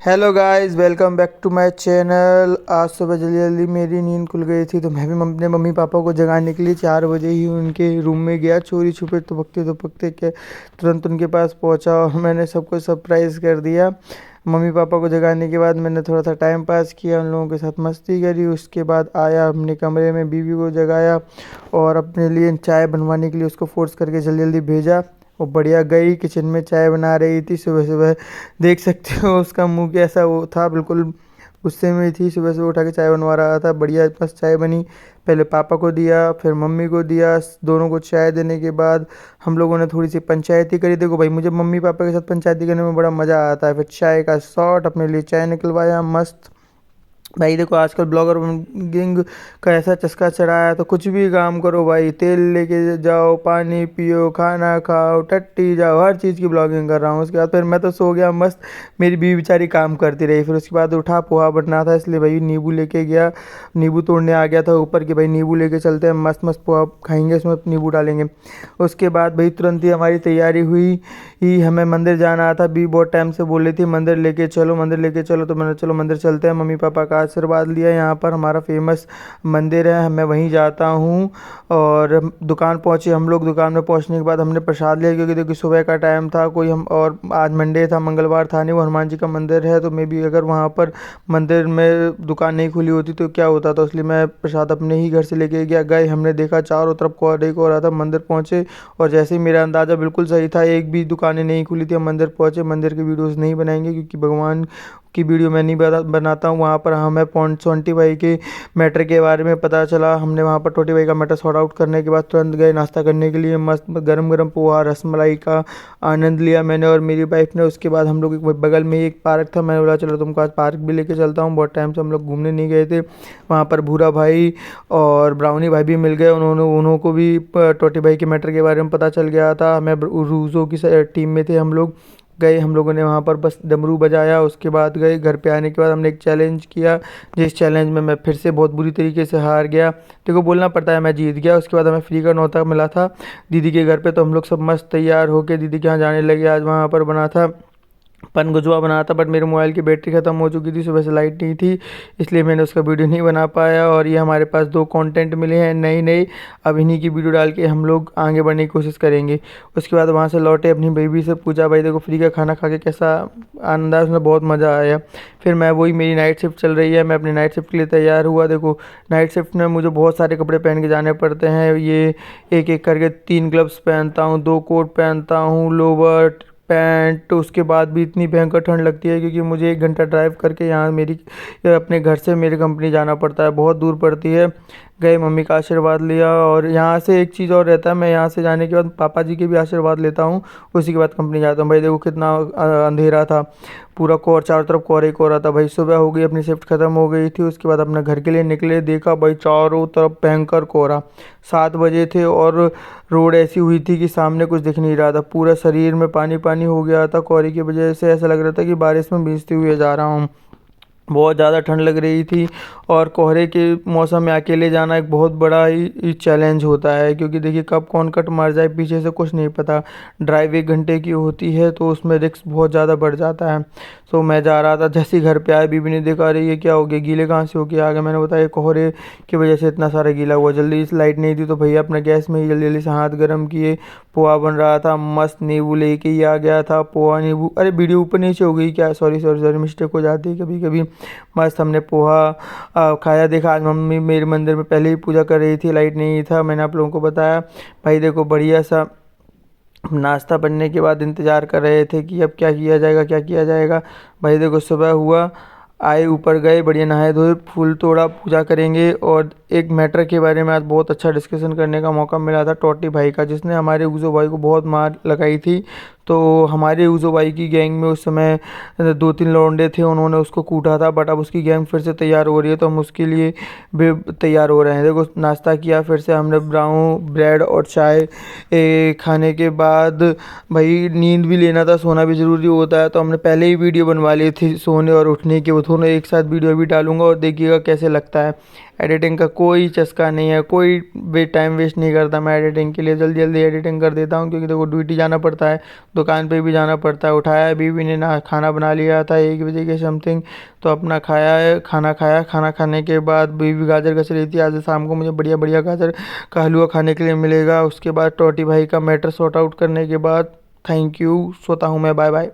Hello guys, welcome back to my channel. आज सुबह जल्दी जल्दी मेरी नींद खुल गई थी तो मैं भी अपने मम्मी पापा को जगाने के लिए 4 बजे ही उनके रूम में गया। चोरी छुपे तो पकते के तुरंत उनके पास पहुंचा और मैंने सबको सरप्राइज़ कर दिया। मम्मी पापा को जगाने के बाद मैंने थोड़ा सा टाइम पास किया, उन लोगों के साथ मस्ती करी। उसके बाद आया अपने कमरे में, बीवी को जगाया और अपने लिए चाय बनवाने के लिए उसको फोर्स करके जल्दी जल्दी भेजा। वो बढ़िया गई किचन में चाय बना रही थी। सुबह सुबह देख सकते हो उसका मुंह कैसा वो था, बिल्कुल गुस्से में थी। सुबह सुबह उठा के चाय बनवा रहा था, बढ़िया मस्त चाय बनी। पहले पापा को दिया, फिर मम्मी को दिया। दोनों को चाय देने के बाद हम लोगों ने थोड़ी सी पंचायती करी। देखो भाई, मुझे मम्मी पापा के साथ पंचायती करने में बड़ा मज़ा आता है। फिर चाय का शॉट, अपने लिए चाय निकलवाया मस्त। भाई देखो, आजकल ब्लॉगर ब्लॉगिंग का ऐसा चस्का चढ़ा है तो कुछ भी काम करो भाई, तेल लेके जाओ, पानी पियो, खाना खाओ, टट्टी जाओ, हर चीज़ की ब्लॉगिंग कर रहा हूँ। उसके बाद फिर मैं तो सो गया मस्त। मेरी बीवी बेचारी काम करती रही। फिर उसके बाद उठा, पोहा बनना था इसलिए भाई नींबू लेके गया, नींबू तोड़ने आ गया था ऊपर कि भाई नींबू लेके चलते हैं, मस्त मस्त पोहा खाएंगे, उसमें नींबू डालेंगे। उसके बाद भाई तुरंत ही हमारी तैयारी हुई ही, हमें मंदिर जाना था। भी बहुत टाइम से बोल रही थी मंदिर लेके चलो, मंदिर लेके चलो, तो मैंने चलो मंदिर चलते हैं। मम्मी पापा का आशीर्वाद लिया। यहाँ पर हमारा फेमस मंदिर है, मैं वहीं जाता हूँ। और दुकान पहुँचे हम लोग। दुकान में पहुँचने के बाद हमने प्रसाद लिया, क्योंकि देखिए सुबह का टाइम था, कोई हम और आज मंडे था, मंगलवार था नहीं, वो हनुमान जी का मंदिर है। तो मे भी अगर वहाँ पर मंदिर में दुकान नहीं खुली होती तो क्या होता, तो इसलिए मैं प्रसाद अपने ही घर से लेके गया। गए, हमने देखा चारों तरफ कोहरे को रहा था। मंदिर पहुँचे और जैसे ही मेरा अंदाज़ा बिल्कुल सही था, एक भी दुकानें नहीं खुली थी। हम मंदिर पहुँचे। मंदिर की वीडियोस नहीं बनाएंगे क्योंकि भगवान की वीडियो मैं नहीं बनाता हूँ। वहाँ पर हमें सोंटी भाई के मैटर के बारे में पता चला। हमने वहाँ पर टोटी भाई का मैटर सॉर्ट आउट करने के बाद तुरंत गए नाश्ता करने के लिए। मस्त गरम गरम पोहा रसमलाई का आनंद लिया मैंने और मेरी वाइफ ने। उसके बाद हम लोग बगल में ही एक पार्क था, मैंने बोला चलो तुमको आज पार्क भी लेके चलता हूँ, बहुत टाइम से हम लोग घूमने नहीं गए थे। वहाँ पर भूरा भाई और ब्राउनी भाई भी मिल गए। उन्हों को भी टोटी भाई के मैटर के बारे में पता चल गया था। हमें रूज़ो की टीम में थे हम लोग। गए हम लोगों ने वहाँ पर बस डमरू बजाया। उसके बाद गए घर पे। आने के बाद हमने एक चैलेंज किया, जिस चैलेंज में मैं फिर से बहुत बुरी तरीके से हार गया। देखो बोलना पड़ता है, मैं जीत गया। उसके बाद हमें फ्री का नौता मिला था दीदी के घर पे, तो हम लोग सब मस्त तैयार होके दीदी के यहाँ जाने लगे। आज वहाँ पर बना था पन गुजवा बना था, बट मेरे मोबाइल की बैटरी ख़त्म हो चुकी थी, सुबह से लाइट नहीं थी, इसलिए मैंने उसका वीडियो नहीं बना पाया। और ये हमारे पास 2 कंटेंट मिले हैं नई नई, अब इन्हीं की वीडियो डाल के हम लोग आगे बढ़ने की कोशिश करेंगे। उसके बाद वहाँ से लौटे, अपनी बेबी से पूछा भाई देखो फ्री का खाना खा के कैसा आनंद आया, उसमें बहुत मज़ा आया। फिर मैं वही, मेरी नाइट शिफ्ट चल रही है, मैं अपनी नाइट शिफ्ट के लिए तैयार हुआ। देखो नाइट शिफ्ट में मुझे बहुत सारे कपड़े पहन के जाने पड़ते हैं। ये एक एक करके 3 ग्लव्स पहनता हूँ, 2 कोट पहनता हूँ, लोवर पैंट। तो उसके बाद भी इतनी भयंकर ठंड लगती है क्योंकि मुझे 1 घंटा ड्राइव करके यहाँ मेरी अपने घर से मेरी कंपनी जाना पड़ता है, बहुत दूर पड़ती है। गए, मम्मी का आशीर्वाद लिया। और यहाँ से एक चीज़ और रहता है, मैं यहाँ से जाने के बाद पापा जी के भी आशीर्वाद लेता हूँ, उसी के बाद कंपनी जाता हूँ। भाई देखो कितना अंधेरा था, पूरा कोहरा, चारों तरफ कोहरे ही कोहरा था। भाई सुबह हो गई, अपनी शिफ्ट ख़त्म हो गई थी। उसके बाद अपने घर के लिए निकले, देखा भाई चारों तरफ भयंकर कोहरा। 7 बजे थे और रोड ऐसी हुई थी कि सामने कुछ दिख नहीं रहा था, पूरा शरीर में पानी पानी हो गया था कोहरे की वजह से। ऐसा लग रहा था कि बारिश में भीगते हुए जा रहा हूँ, बहुत ज़्यादा ठंड लग रही थी। और कोहरे के मौसम में अकेले जाना एक बहुत बड़ा ही चैलेंज होता है, क्योंकि देखिए कब कौन कट मार जाए पीछे से कुछ नहीं पता। ड्राइव 1 घंटे की होती है तो उसमें रिस्क बहुत ज़्यादा बढ़ जाता है। तो मैं जा रहा था, जैसे ही घर पे आया बीवी ने देखा, रही है क्या हो गया, गीले कहाँ से होके आ गए। मैंने बताया कोहरे की वजह से इतना सारा गीला हुआ। जल्दी से लाइट नहीं थी तो भैया अपने गैस में ही जल्दी जल्दी से हाथ गर्म किए, पोहा बन रहा था मस्त, नींबू लेके ही आ गया था। पोहा नींबू, अरे वीडियो ऊपर नीचे हो गई क्या, सॉरी सॉरी सॉरी, मिस्टेक हो जाती है कभी कभी। मस्त हमने पोहा खाया। देखा आज मम्मी मेरे मंदिर में पहले ही पूजा कर रही थी, लाइट नहीं था, मैंने आप लोगों को बताया। भाई देखो बढ़िया सा नाश्ता बनने के बाद इंतज़ार कर रहे थे कि अब क्या किया जाएगा, क्या किया जाएगा। भाई देखो सुबह हुआ, आए ऊपर गए, बढ़िया नहाए धोए, फूल तोड़ा, पूजा करेंगे। और एक मैटर के बारे में आज बहुत अच्छा डिस्कशन करने का मौका मिला था टोटी भाई का, जिसने हमारे ऊजो भाई को बहुत मार लगाई थी। तो हमारे ऊजो भाई की गैंग में उस समय 2-3 लौंडे थे, उन्होंने उसको कूटा था, बट अब उसकी गैंग फिर से तैयार हो रही है तो हम उसके लिए भी तैयार हो रहे हैं। देखो नाश्ता किया, फिर से हमने ब्राउन ब्रेड और चाय खाने के बाद भाई नींद भी लेना था, सोना भी ज़रूरी होता है, तो हमने पहले ही वीडियो बनवा ली थी सोने और उठने की, वो दोनों एक साथ वीडियो भी डालूंगा और देखिएगा कैसे लगता है। एडिटिंग का कोई चस्का नहीं है, कोई टाइम वेस्ट नहीं करता मैं एडिटिंग के लिए, जल्दी जल्दी एडिटिंग कर देता हूँ। क्योंकि देखो ड्यूटी जाना पड़ता है, दुकान पे भी जाना पड़ता है। उठाया बीवी ने, ना खाना बना लिया था 1 बजे के समथिंग, तो अपना खाया है, खाना खाया। खाना खाने के बाद बीवी गाजर कस रही थी। आज शाम को मुझे बढ़िया बढ़िया गाजर का हलवा खाने के लिए मिलेगा। उसके बाद टोटी भाई का मैटर सॉर्ट आउट करने के बाद थैंक यू, सोता हूँ मैं, बाय बाय।